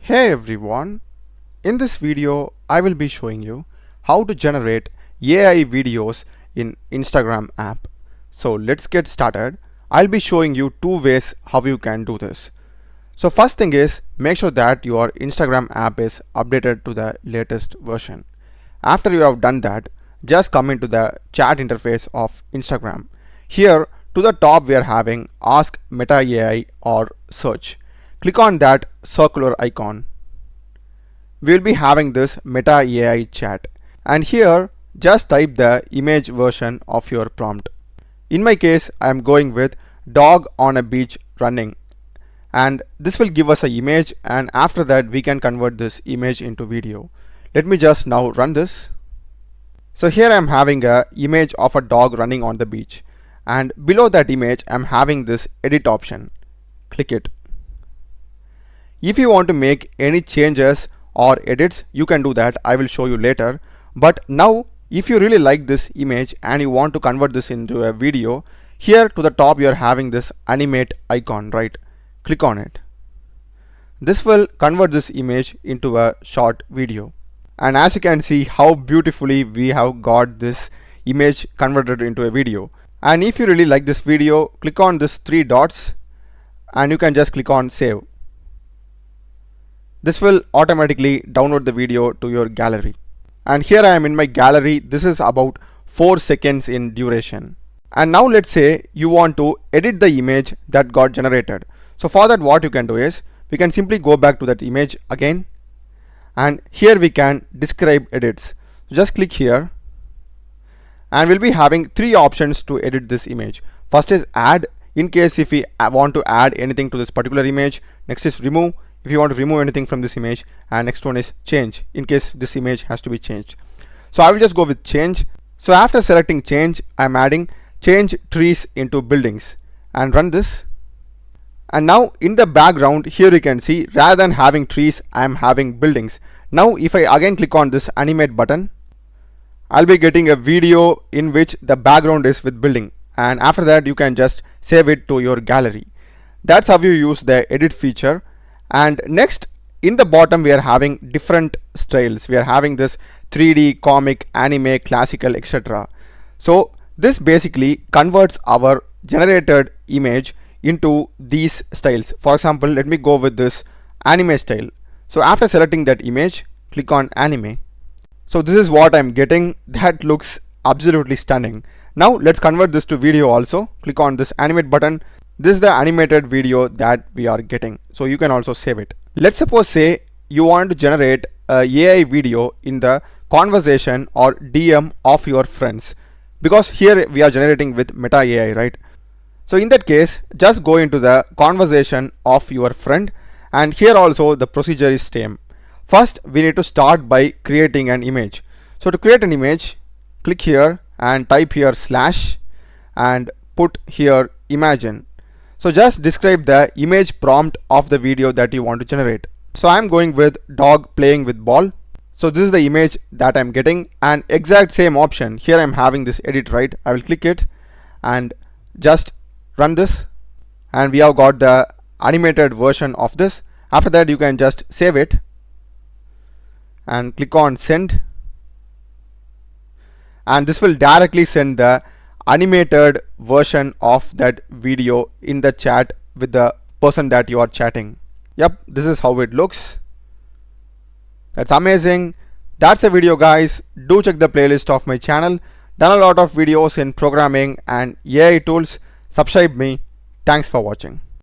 Hey everyone, in this video I will be showing you how to generate AI videos in Instagram app. So let's get started. I'll be showing you two ways how you can do this. So first thing is, make sure that your Instagram app is updated to the latest version. After you have done that, just come into the chat interface of Instagram. Here to the top we are having Ask Meta AI or Search. Click on that circular icon. We will be having this Meta AI chat, and here just type the image version of your prompt. In my case, I am going with dog on a beach running, and this will give us an image, and after that we can convert this image into video. Let me just now run this. So here I am having a image of a dog running on the beach, and below that image I am having this edit option. Click it. If you want to make any changes or edits, you can do that. I will show you later. But now if you really like this image and you want to convert this into a video, here to the top you are having this animate icon, right? Click on it. This will convert this image into a short video. And as you can see how beautifully we have got this image converted into a video. And if you really like this video, click on this three dots and you can just click on save. This will automatically download the video to your gallery. And here I am in my gallery. This is about 4 seconds in duration. And now let's say you want to edit the image that got generated. So for that, what you can do is, we can simply go back to that image again. And here we can describe edits. Just click here. And we'll be having 3 options to edit this image. First is add, in case if we want to add anything to this particular image. Next is remove, if you want to remove anything from this image, and next one is change, in case this image has to be changed. So I will just go with change. So after selecting change, I am adding change trees into buildings and run this. And now in the background here you can see, rather than having trees, I am having buildings. Now if I again click on this animate button, I'll be getting a video in which the background is with building, and after that you can just save it to your gallery. That's how you use the edit feature. And next, in the bottom we are having different styles. We are having this 3D, comic, anime, classical, etc. So this basically converts our generated image into these styles. For example, let me go with this anime style. So after selecting that image, click on anime. So this is what I'm getting. That looks absolutely stunning. Now let's convert this to video also. Click on this animate button. This is the animated video that we are getting. So you can also save it. Let's suppose say you want to generate a AI video in the conversation or DM of your friends, because here we are generating with Meta AI, right? So in that case, just go into the conversation of your friend, and here also the procedure is same. First we need to start by creating an image. So to create an image, click here and type here slash and put here imagine. So just describe the image prompt of the video that you want to generate. So I'm going with dog playing with ball. So this is the image that I'm getting, and exact same option. Here I'm having this edit, right? I will click it and just run this, and we have got the animated version of this. After that you can just save it and click on send, and this will directly send the animated version of that video in the chat with the person that you are chatting. Yep, this is how it looks. That's amazing. That's a video, guys. Do check the playlist of my channel. Done a lot of videos in programming and AI tools. Subscribe me. Thanks for watching.